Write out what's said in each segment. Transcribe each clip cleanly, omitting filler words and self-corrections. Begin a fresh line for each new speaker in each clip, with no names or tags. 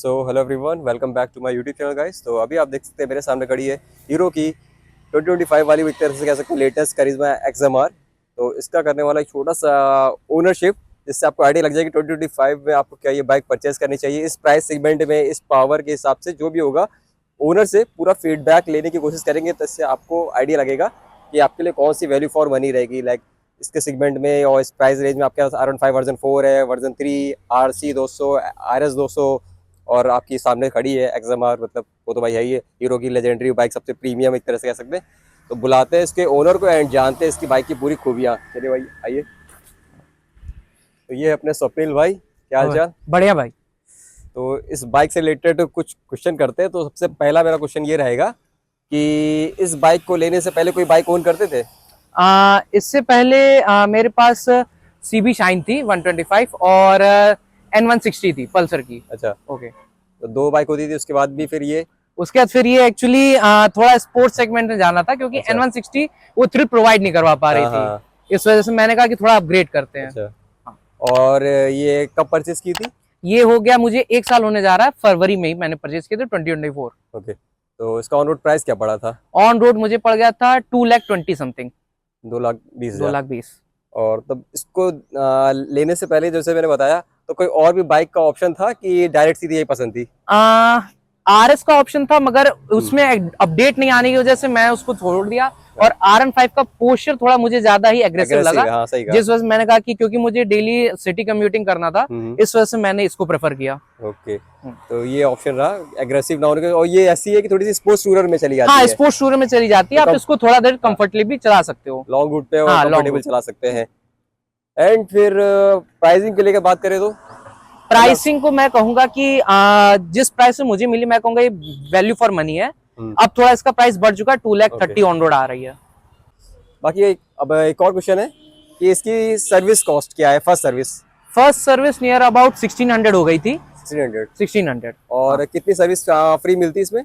So hello everyone, welcome back to my YouTube channel guys. तो अभी आप देख सकते हैं मेरे सामने खड़ी है हीरो की 2025 वाली, एक तरह से कह सकते हैं लेटेस्ट करिश्मा XMR। तो इसका करने वाला एक छोटा सा ओनरशिप, जिससे आपको आइडिया लग जाएगी 2025 में आपको क्या ये बाइक परचेस करनी चाहिए। इस प्राइस सेगमेंट में, इस पावर के हिसाब से जो भी होगा, ओनर से पूरा फीडबैक लेने की कोशिश करेंगे, तो इससे आपको आइडिया लगेगा कि आपके लिए कौन सी वैल्यू फॉर मनी रहेगी। लाइक इसके सेगमेंट में और इस प्राइस रेंज में आपके पास R15 वर्जन 4 है, वर्जन 3 RC 200 RS 200, और आपकी सामने खड़ी है XMR। मतलब वो तो भाई है ही है, हीरो की लेजेंडरी बाइक, सबसे प्रीमियम एक तरह से कह सकते हैं। तो बुलाते हैं इसके ओनर को एंड जानते हैं इसकी बाइक की पूरी खूबियाँ। चलिए भाई आइए। तो ये अपने स्वप्निल भाई, क्या हाल चाल?
बढ़िया भाई।
तो इस बाइक से रिलेटेड कुछ क्वेश्चन करते हैं। तो सबसे पहला मेरा क्वेश्चन ये रहेगा कि इस बाइक को लेने से पहले कोई बाइक ओन करते थे?
इससे पहले मेरे पास CB शाइन थी 125 और N160 थी पल्सर की।
अच्छा,
ओके।
तो दो बाइक होती थी, उसके बाद भी फिर ये?
उसके बाद फिर ये एक्चुअली थोड़ा स्पोर्ट्स सेगमेंट में जाना था, क्योंकि
अच्छा।
N160 वो थ्रिल प्रोवाइड नहीं करवा पा रही
हाँ।
थी। इस वजह से मैंने कहा कि थोड़ा अपग्रेड करते हैं।
अच्छा। और ये कब परचेस की थी?
ये हो गया मुझे 1 साल होने जा रहा है, फरवरी में ही मैंने परचेज किया था 2024।
ओके। तो इसका ऑन रोड प्राइस क्या पड़ा था?
ऑन रोड मुझे पड़ गया था 2,20,000 समथिंग।
2,20,000।
2,20,000।
और तब इसको लेने से पहले जैसे मैंने बताया, तो कोई और भी बाइक का ऑप्शन था कि डायरेक्ट सीधी यही पसंद थी?
RS का ऑप्शन था, मगर उसमें अपडेट नहीं आने की वजह से मैं उसको छोड़ दिया। और RN5 का पोस्चर थोड़ा मुझे ज्यादा ही एग्रेसिव लगा।
हाँ, सही कहा।
जिस वजह से मैंने कहा कि क्योंकि मुझे डेली सिटी कम्यूटिंग करना था, इस वजह से मैंने इसको प्रेफर किया।
ओके। तो ये ऑप्शन रहा एग्रेसिव ना होने का। और ये ऐसी है कि थोड़ी सी स्पोर्ट्स टूरर में चली जाती है।
हाँ, स्पोर्ट्स टूर में चली जाती है। आप इसको थोड़ा देर कंफर्टेबली भी चला सकते हो,
लॉन्ग रूट पे, और
हाँ,
कंफर्टेबल चला सकते हैं। एंड फिर प्राइसिंग के लिए बात करें तो
प्राइसिंग को मैं कहूंगा कि जिस प्राइस से मुझे मिली, मैं कहूंगा ये वैल्यू फॉर मनी है। अब थोड़ा इसका प्राइस बढ़ चुका है, 2,30,000 ऑन रोड आ रही है।
बाकी अब एक और क्वेश्चन है कि इसकी सर्विस कॉस्ट क्या है? फर्स्ट सर्विस
नियर अबाउट 1,600 हो गई थी।
1600। और कितनी सर्विस फ्री मिलती है इसमें?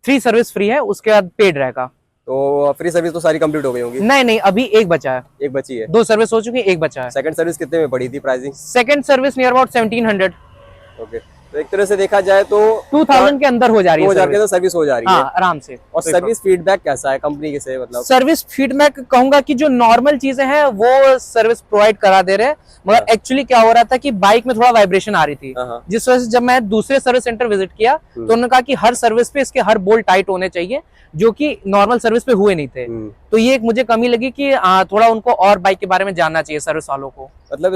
3 सर्विस फ्री है, उसके बाद पेड रहेगा।
तो फ्री सर्विस तो सारी कंप्लीट हो गई होंगी?
नहीं, अभी एक बचा है।
एक बची है?
2 सर्विस हो चुकी है, एक बचा है।
सेकंड सर्विस कितने में पड़ी थी pricing?
Second service near about 1,700।
Okay. तो एक तरह से देखा जाए तो
2,000 के अंदर हो जा रही है।
2,000 के अंदर सर्विस हो जा रही है।
हाँ, आराम से।
और सर्विस फीडबैक कैसा है कंपनी के से? मतलब
सर्विस फीडबैक कहूंगा कि जो नॉर्मल चीजें हैं वो सर्विस प्रोवाइड करा दे रहे हैं, मगर एक्चुअली क्या हो रहा था कि बाइक में थोड़ा वाइब्रेशन आ रही थी, जिस वजह से जब मैं दूसरे सर्विस सेंटर विजिट किया तो उन्होंने कहा कि हर सर्विस पे इसके हर बोल्ट टाइट होने चाहिए, जो कि नॉर्मल सर्विस पे हुए नहीं थे। तो ये एक मुझे कमी लगी कि थोड़ा उनको और बाइक के बारे में जानना चाहिए सर्विस वालों को।
मतलब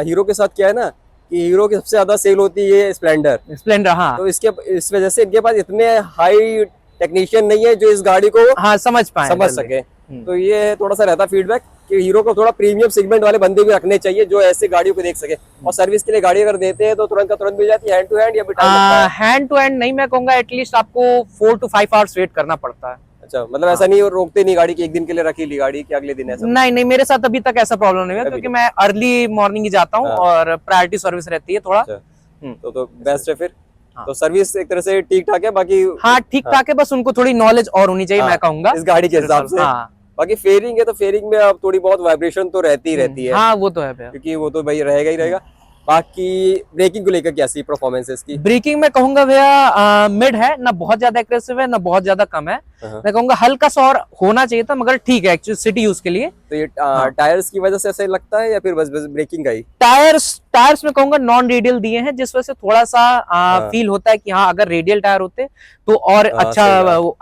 हीरो के साथ क्या है ना कि हीरो की सबसे ज्यादा सेल होती है स्प्लेंडर। हाँ। तो इस वजह से इनके पास इतने हाई टेक्नीशियन नहीं है जो इस गाड़ी को समझ सके। तो ये थोड़ा सा रहता फीडबैक कि हीरो को थोड़ा प्रीमियम सेगमेंट वाले बंदे भी रखने चाहिए जो ऐसे गाड़ियों को देख सके। और सर्विस के लिए गाड़ी अगर देते हैं तो तुरंत का तुरंत मिल जाती है, हैंड टू हैंड, या भी टाइम लगता है?
हैंड टू हैंड नहीं, मैं कहूंगा एटलीस्ट आपको 4 to 5 आवर्स वेट करना पड़ता है।
अच्छा, मतलब ऐसा नहीं रोकते नहीं गाड़ी की, एक दिन के लिए रखी ली गाड़ी कि अगले दिन ऐसा?
नहीं, मेरे साथ अभी तक ऐसा प्रॉब्लम नहीं है, क्योंकि मैं अर्ली मॉर्निंग ही जाता हूँ और प्रायोरिटी सर्विस रहती है थोड़ा।
तो बेस्ट है फिर। तो सर्विस एक तरह से ठीक ठाक है बाकी?
हाँ, ठीक ठाक है, बस उनको थोड़ी नॉलेज और होनी चाहिए, मैं कहूंगा
इस गाड़ी के हिसाब से। बाकी फेयरिंग है तो फेयरिंग में अब थोड़ी बहुत वाइब्रेशन तो रहती ही रहती है।
हाँ, वो तो है,
क्योंकि वो तो भाई रहेगा ही रहेगा। बाकी ब्रेकिंग को लेकर कैसी परफॉर्मेंस है इसकी? ब्रेकिंग
मैं कहूंगा भैया मिड है, ना बहुत ज्यादा एग्रेसिव है, ना बहुत ज्यादा कम है। मैं कहूंगा हल्का सा और होना चाहिए था, मगर ठीक है एक्चुअली सिटी यूज के लिए।
तो ये टायर्स की वजह से ऐसा लगता है या फिर बस ब्रेकिंग का ही?
टायर्स में कहूंगा नॉन रेडियल दिए हैं, जिस वजह से थोड़ा सा फील होता है कि हाँ, अगर रेडियल टायर होते तो और अच्छा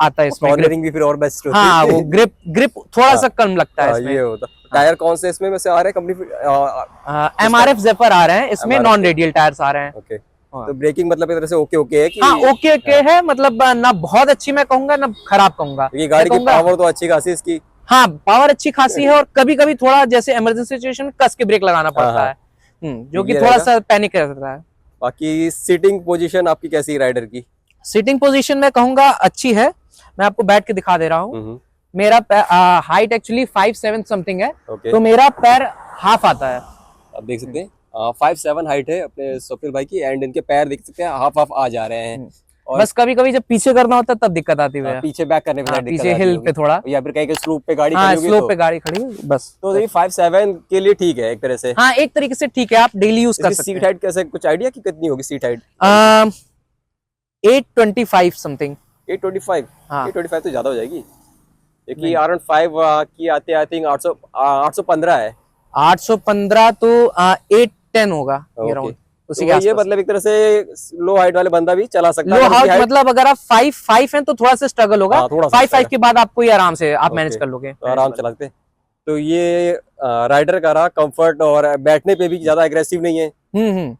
आता है इसमें।
कॉर्नरिंग भी फिर और बेस्ट होती है।
हाँ, वो ग्रिप थोड़ा सा कम लगता है इसमें।
ये होता। टायर कौन से इसमें वैसे आ रहे हैं कंपनी?
MRF ज़ेफर आ रहे हैं इसमें, नॉन रेडियल टायर्स आ रहे हैं।
ओके। तो ब्रेकिंग मतलब एक तरह से ओके है कि?
हाँ, ओके है, मतलब ना बहुत अच्छी मैं कहूंगा ना खराब कहूंगा।
ये गाड़ी की पावर तो अच्छी खासी इसकी।
हाँ, पावर अच्छी खासी है, और कभी कभी थोड़ा जैसे इमरजेंसी सिचुएशन में कस के ब्रेक लगाना पड़ता है, जो कि थोड़ा सा पैनिक रहता है।
बाकी सीटिंग पोजीशन आपकी कैसी है राइडर की?
सीटिंग पोजीशन मैं कहूंगा अच्छी है। मैं आपको बैठ के दिखा दे रहा हूँ। मेरा हाइट एक्चुअली 5'7" समथिंग है, तो मेरा पैर हाफ आता है।
आप देख सकते हैं 5'7" हाइट है अपने स्वप्निल भाई की, एंड इनके पैर देख सकते हैं हाफ आ जा रहे हैं।
और बस कभी कभी जब पीछे करना होता है तब दिक्कत आती है,
पीछे बैक करने में
पीछे हिल पे थोड़ा,
या फिर कहीं स्लोप पे गाड़ी
खड़ी बस।
तो ये 5'7" के लिए ठीक है एक तरह से।
हाँ, एक तरीके से ठीक है, आप डेली यूज कर सकते हैं।
सीट हाइट कैसे, कुछ आइडिया की कितनी होगी सीट हाइट?
825 समथिंग।
825?
हाँ
825 तो ज्यादा हो जाएगी, क्योंकि R15 की आते आई थिंक 815 है।
815 तो 810 होगा ये
ओके,
राउंड, उसी
तो
के
वही है,
आसपास।
मतलब एक तरह से लो हाइट वाले बंदा भी चला सकता है
लो
अगर उसकी
हाउस
हाइट।
मतलब अगर आप 5 हैं तो थोड़ा सा स्ट्रगल होगा,
हाँ थोड़ा सा
5 के बाद आपको ये आराम से आप मैनेज
ओके,
कर लोगे।
तो आराम से लगते। तो ये राइडर का रहा कंफर्ट, और बैठने पे भी ज्यादा एग्रेसिव नहीं है,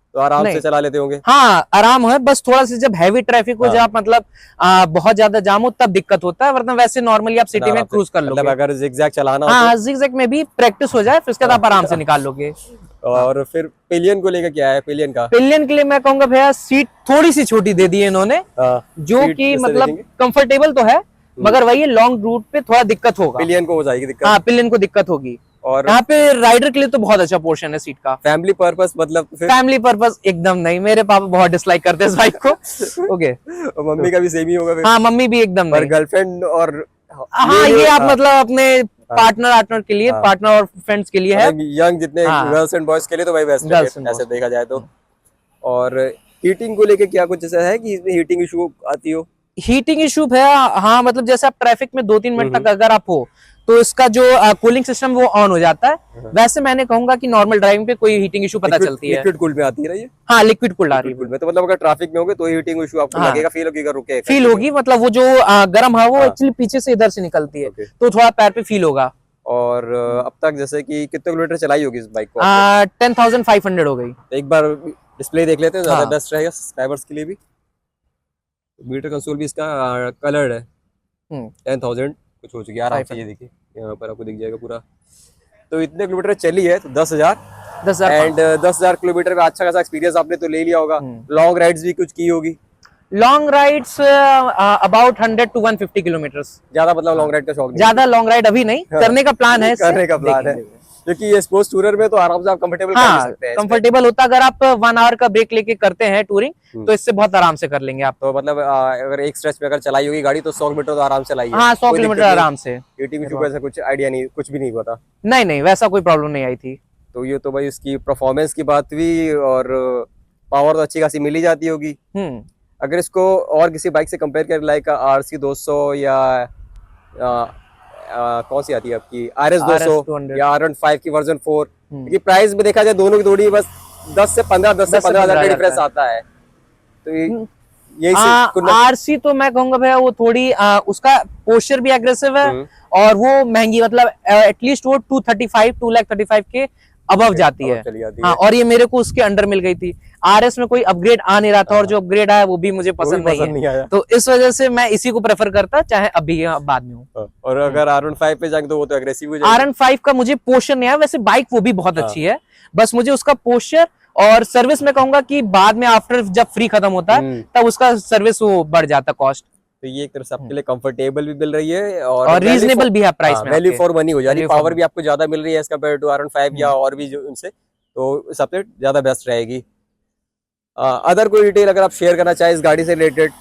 तो आराम से
नहीं
चला लेते होंगे।
हाँ आराम है, बस थोड़ा सा जब हैवी ट्रैफिक हो,
हाँ।
जब मतलब बहुत ज्यादा जाम हो तब दिक्कत होता है, वरना वैसे नॉर्मली आप सिटी में
आराम से,
क्रूज कर
मतलब
लोगे।
अगर जिगजैग चलाना हो
हाँ जिगजैग में भी प्रैक्टिस हो जाए फिर उसके बाद आप आराम से निकाल लोगे।
तो। और फिर पिलियन को लेकर क्या है, पिलियन का?
पिलियन के लिए मैं कहूंगा भैया सीट थोड़ी सी छोटी दे दी है इन्होंने,
हाँ,
जो
सीट
कि
जैसे
मतलब
देखेंगे
कंफर्टेबल तो है, मगर वही लॉन्ग रूट पे थोड़ा दिक्कत होगा।
पिलियन को हो जाएगी दिक्कत।
हाँ पिलियन को दिक्कत होगी।
और
यहाँ पे राइडर के लिए तो बहुत अच्छा पोर्शन है सीट का।
फैमिली पर्पस मतलब फिर?
फैमिली पर्पस एकदम नहीं, मेरे पापा बहुत डिसलाइक करते हैं इस बाइक को। ओके
और मम्मी का भी सेम ही होगा फिर?
हाँ मम्मी भी एकदम
और
नहीं।
गर्लफ्रेंड और
हाँ ये आप
हाँ,
मतलब अपने पार्टनर के लिए,
हाँ।
पार्टनर और फ्रेंड्स के लिए है।
मतलब यंग जितने
हाँ
गर्ल्स एंड बॉयज के लिए तो भाई बेस्ट है
गर्ल्स
फिर,
एंड
ऐसे
बॉयज।
देखा जाए तो। और हीटिंग को लेके क्या कुछ ऐसा है कि इसमें हीटिंग इशू आती हो?
हीटिंग इशू है हाँ, मतलब जैसे आप ट्रैफिक में 2-3 मिनट तक अगर आप हो तो इसका जो कूलिंग सिस्टम वो ऑन हो जाता है। वैसे मैंने कहूंगा कि नॉर्मल ड्राइविंग पे कोई हीटिंग इशू पता चलती है।
लिक्विड कूल में आती है ना ये?
हाँ लिक्विड कूल्ड आ रही
लिक्विड कूल
है,
में तो मतलब अगर ट्रैफिक में होगे तो हीटिंग इशू आपको
हाँ
लगेगा, फील होगी, रुके
फील होगी, मतलब वो जो गर्म हवा वो
हाँ।
एक्चुअली पीछे से इधर से निकलती है,
ओके।
तो थोड़ा पैर पे फील होगा।
और अब तक जैसे कि कितने किलोमीटर चलाई होगी इस बाइक को आपने?
10,500 हो गई।
एक बार डिस्प्ले देख लेते हैं, ज्यादा
हाँ।
बेस्ट रहेगा सब्सक्राइबर्स के लिए भी। मीटर कंसोल भी इसका कलर्ड है। 10,000 कुछ हो चुकी है आराम से, ये देखिए यहाँ पर आपको दिख जाएगा पूरा। तो इतने किलोमीटर चली है तो 10,000
10,000
एंड 10,000 किलोमीटर का अच्छा खासा एक्सपीरियंस आपने तो ले लिया होगा। लॉन्ग राइड्स भी कुछ की होगी?
Long rides about 100 to 150 kilometres.
ज्यादा मतलब लॉन्ग राइड का शौक नहीं?
ज्यादा लॉन्ग राइड अभी नहीं, करने का प्लान है,
करने का प्लान है, क्योंकि ये स्पोर्ट्स टूरर में तो आराम से आप कंफर्टेबल कर
हाँ
सकते हैं।
कंफर्टेबल होता है, अगर आप 1 आवर का ब्रेक लेके करते हैं टूरिंग तो इससे बहुत आराम से कर लेंगे आप।
तो मतलब अगर एक स्ट्रेच पे अगर चलाई होगी गाड़ी तो 100 किलोमीटर तो आराम से चलाई है।
हाँ 100 किलोमीटर आराम से।
हीटिंग इशू का ऐसा कुछ आइडिया नहीं, कुछ भी नहीं पता?
नहीं वैसा कोई प्रॉब्लम नहीं आई थी।
तो ये तो भाई इसकी परफॉर्मेंस की बात हुई, और पावर तो अच्छी खासी मिली जाती होगी। अगर इसको और किसी बाइक से कंपेयर करें, लाइक RC 200 या कौन सी आती है आपकी RS 200 या R15 की वर्जन 4, क्योंकि प्राइस में देखा जाए दोनों की थोड़ी बस 10 से 15 हज़ार का डिफरेंस आता है। तो यही से
आरसी तो मैं कहूंगा भैया वो थोड़ी उसका पोस्चर भी एग्रेसिव है, और वो महंगी, मतलब एटलीस्ट वो 235 के अबव जाती है। हाँ और ये मेरे को उसके अंडर मिल गई थी। RS में कोई अपग्रेड आ नहीं रहा था, और जो अपग्रेड आया वो भी मुझे पसंद नहीं है, तो इस वजह से मैं इसी को प्रेफर करता, चाहे अभी या बाद में हो।
और अगर R15 पे जाएंगे तो वो तो एग्रेसिव हो जाएगा।
R15 का मुझे पोस्चर नहीं आया, वैसे बाइक वो भी बहुत अच्छी है, बस मुझे उसका पोस्चर और सर्विस में कहूंगा कि बाद में आफ्टर जब फ्री खत्म होता है तब उसका सर्विस वो बढ़ जाता कॉस्ट।
तो ये एक तरह से आपके लिए कंफर्टेबल भी मिल रही है
और रीजनेबल भी है प्राइस में,
वैल्यू फॉर मनी हो जाएगी। पावर भी आपको ज्यादा मिल रही है एज कम्पेयर टू R15 या और भी जो उनसे, तो सबसे ज्यादा बेस्ट रहेगी। अदर कोई डिटेल अगर आप शेयर करना चाहे इस गाड़ी से रिलेटेड?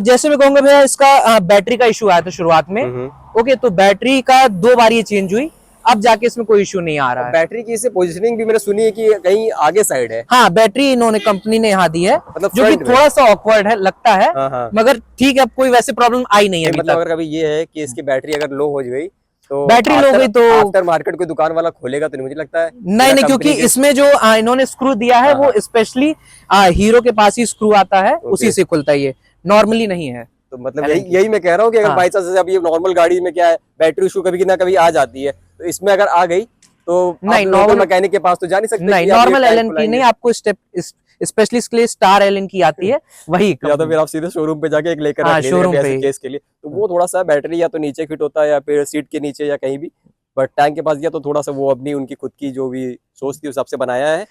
जैसे मैं कहूंगा भैया इसका बैटरी का इशू आया था शुरुआत में। ओके तो बैटरी का 2 बार ये चेंज हुई, अब जाके इसमें कोई इशू नहीं आ रहा है।
बैटरी की इसे पोजीशनिंग भी मैंने सुनी है कि कहीं आगे साइड है।
हाँ बैटरी इन्होंने कंपनी ने यहाँ दी है,
मतलब
जो कि थोड़ा सा ऑकवर्ड है लगता है।
हाँ।
मगर ठीक है, अब कोई वैसे प्रॉब्लम आई नहीं है अभी
मतलब
तक।
अगर कभी ये है कि इसकी बैटरी अगर लो हो गई तो
बैटरी लो गई तो
आफ्टर मार्केट कोई दुकान वाला खोलेगा तो नहीं मुझे लगता है।
नहीं, क्योंकि इसमें जो इन्होंने स्क्रू दिया है वो स्पेशली हीरो के पास ही स्क्रू आता है, उसी से खुलता है, ये नॉर्मली नहीं है।
तो मतलब यही मैं कह रहा हूँ कि अगर बाई चांस अभी नॉर्मल गाड़ी में क्या है, बैटरी इशू कभी ना कभी आ जाती है, तो इसमें अगर आ गई तो नहीं, नॉर्मल मैकेनिक के पास तो जा नहीं सकते।
नहीं नॉर्मल एलन की नहीं, आपको स्टेप स्पेशली इसके लिए स्टार एलन की आती है वही,
या तो फिर आप सीधे शोरूम पे जाके एक लेकर
हाँ, शोरूम पे
केस के लिए, तो वो थोड़ा सा बैटरी या तो नीचे फिट होता है या फिर सीट के नीचे या कहीं भी, बट टैंक के पास गया तो थोड़ा सा वो अपनी उनकी खुद की जो भी सोच थी उस हिसाब से बनाया है।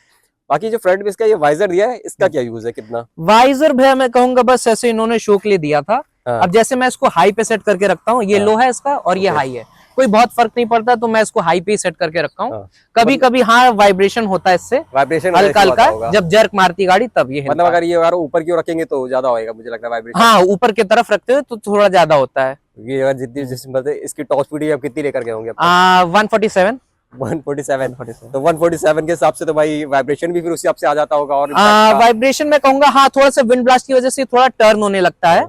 बाकी जो फ्रंट में इसका ये वाइजर दिया है, इसका क्या यूज है, कितना?
वाइजर भैया मैं कहूंगा बस ऐसे इन्होंने शो के लिए दिया था। अब जैसे मैं इसको हाई पे सेट करके रखता हूँ, ये लो है इसका और ये हाई है, कोई बहुत फर्क नहीं पड़ता, तो मैं इसको हाई पे सेट करके रखा हूँ। कभी कभी हाँ वाइब्रेशन होता है इससे,
वाइब्रेशन
हल्का हल्का जब जर्क मारती गाड़ी तब ये
मतलब अगर ये ऊपर की ओर रखेंगे तो ज्यादा होएगा मुझे लगता है वाइब्रेशन।
हाँ ऊपर की तरफ रखते हो तो थोड़ा ज्यादा होता है।
ये अगर जितनी जिस मतलब इसकी टॉप स्पीड आप कितनी लेकर गए होंगे?
147।
147। तो 147 के हिसाब से तो भाई वाइब्रेशन भी फिर उसी हिसाब से आ जाता होगा। और
वाइब्रेशन मैं कहूंगा हाँ, थोड़ा सा विंड ब्लास्ट की वजह से थोड़ा टर्न होने लगता है,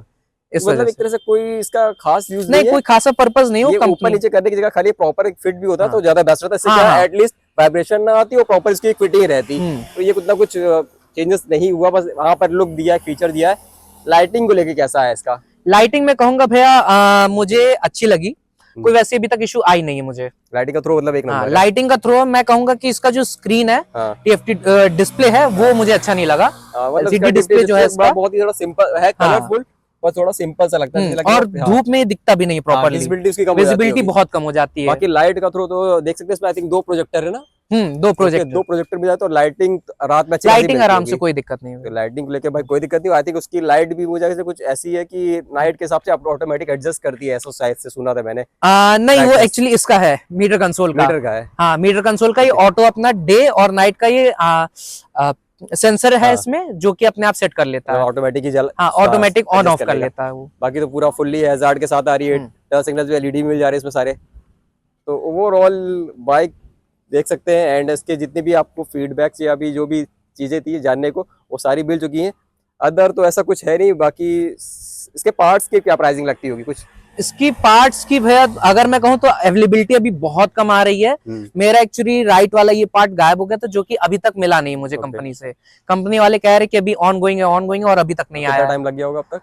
इस
मतलब
वजह
एक तरह से कोई इसका खास यूज
नहीं, कोई खासा पर्पज नहीं हो।
ये ऊपर
कंपनी
नीचे करने की जगह खाली प्रॉपर एक फिट भी होता
हाँ।
तो ज्यादा बेस्ट रहता। इससे
हाँ,
क्या
हाँ।
एटलीस्ट वाइब्रेशन ना आती और प्रॉपर इसकी फिटिंग रहती। तो ये कुछ ना कुछ चेंजेस नहीं हुआ, बस वहां पर लुक दिया है, फीचर दिया है। लाइटिंग को लेके कैसा है इसका?
लाइटिंग में कहूंगा भैया मुझे अच्छी लगी, कोई वैसे अभी तक इशू आई नहीं है मुझे।
लाइटिंग का थ्रो मतलब एक नंबर है।
लाइटिंग का थ्रो मैं कहूंगा कि इसका जो स्क्रीन है, TFT डिस्प्ले है, वो मुझे अच्छा नहीं लगा। LCD डिस्प्ले जो है इसका
बहुत ही थोड़ा सिंपल है, कलरफुल पर थोड़ा सिंपल सा लगता है।
और धूप में दिखता भी नहीं प्रॉपर्ली, विजिबिलिटी बहुत कम हो जाती है।
बाकी लाइट का थ्रो तो देख सकते हैं इसमें आई थिंक 2 प्रोजेक्टर है ना।
2
प्रोजेक्टर भी जाते और लाइटिंग रात में
लाइटिंग आराम से कोई दिक्कत नहीं है।
तो लाइटिंग को लेके भाई कोई दिक्कत नहीं। आई थिंक उसकी लाइट भी मुझे कुछ ऐसी है कि नाइट के हिसाब से ऑटोमेटिक एडजस्ट करती है, ऐसा शायद से सुना था मैंने।
नहीं, वो एक्चुअली इसका है, मीटर कंसोल का है। हाँ, मीटर कंसोल का ये ऑटो अपना डे और नाइट का ये सेंसर है इसमें, जो कि अपने आप सेट कर लेता है,
automatic he
automatic on off कर लेता है वो।
बाकी तो पूरा फुल्ली हैजार्ड के साथ आ रही है, टच सिग्नल्स भी एलईडी मिल जा रहे हैं इसमें सारे। तो ओवरऑल बाइक देख सकते हैं एंड इसके जितने भी आपको फीडबैक्स या भी जो भी चीजें थी जानने को वो सारी मिल चुकी हैं। अदर तो ऐसा कुछ है नहीं। बाकी इसके पार्ट्स की क्या प्राइसिंग लगती होगी कुछ?
इसकी पार्ट्स की भैया अगर मैं कहूँ तो अवेलेबिलिटी अभी बहुत कम आ रही है। मेरा एक्चुअली राइट वाला ये पार्ट गायब हो गया था, जो कि अभी तक मिला नहीं मुझे कंपनी से। कंपनी वाले कह रहे कि अभी ऑन गोइंग है और अभी तक नहीं आया।
टाइम लग गया होगा अब तक?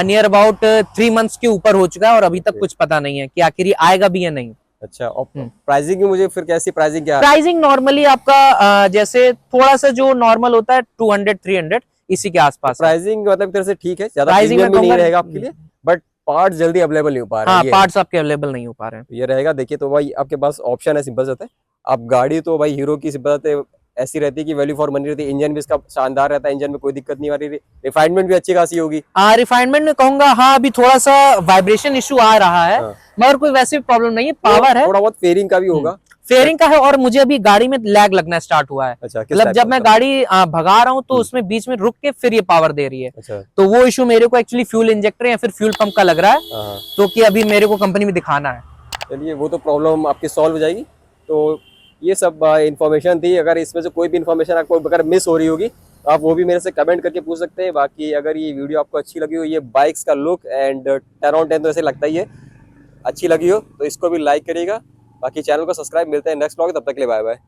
नियर अबाउट 3 मंथ्स के ऊपर हो चुका है और अभी तक कुछ पता नहीं है कि आखिर ये आएगा भी या नहीं।
अच्छा, और प्राइसिंग की मुझे फिर कैसी प्राइसिंग क्या है?
प्राइसिंग नॉर्मली आपका जैसे थोड़ा सा जो नॉर्मल होता है 200-300 इसी के आसपास।
प्राइसिंग मतलब तरह से ठीक है, ज्यादा प्रीमियम भी नहीं रहेगा आपके लिए, बट पार्ट जल्दी अवेलेबल नहीं हो पा रहे हैं।
हाँ, पार्ट्स आपके अवेलेबल नहीं हो पा रहे हैं,
ये रहेगा। देखिए तो भाई आपके पास ऑप्शन है, सिंपल सा है। आप गाड़ी तो भाई हीरो की सिंपल ऐसी रहती है कि वैल्यू फॉर मनी रहती है। इंजन भी इसका शानदार रहता है, इंजन में कोई दिक्कत नहीं आ रही। रिफाइनमेंट भी अच्छी खासी होगी।
रिफाइनमेंट में कहूंगा हाँ, अभी थोड़ा सा वाइब्रेशन इशू आ रहा है, मगर कोई वैसे प्रॉब्लम नहीं है। पावर है,
थोड़ा बहुत फेयरिंग का भी होगा।
फेयरिंग का है, और मुझे अभी गाड़ी में लैग लगना स्टार्ट हुआ है।
अच्छा,
मतलब जब मैं गाड़ी भगा रहा हूँ तो उसमें बीच में रुक के फिर ये पावर दे रही है।
अच्छा।
तो वो इशू मेरे को एक्चुअली फ्यूल इंजेक्टर या फिर फ्यूल पंप का लग रहा है, तो कि अभी मेरे को कंपनी में दिखाना है।
चलिए, वो तो प्रॉब्लम आपकी सॉल्व हो जाएगी। तो ये सब इन्फॉर्मेशन थी। अगर इसमें से कोई भी इन्फॉर्मेशन आपको अगर मिस हो रही होगी तो आप वो भी मेरे से कमेंट करके पूछ सकते हैं। बाकी अगर ये वीडियो आपको अच्छी लगी हो, ये बाइक्स का लुक एंड 10 on 10 तो ऐसे लगता ही है, अच्छी लगी हो तो इसको भी लाइक करिएगा। बाकी चैनल को सब्सक्राइब। मिलते हैं नेक्स्ट व्लॉग, तब तक के लिए बाय बाय।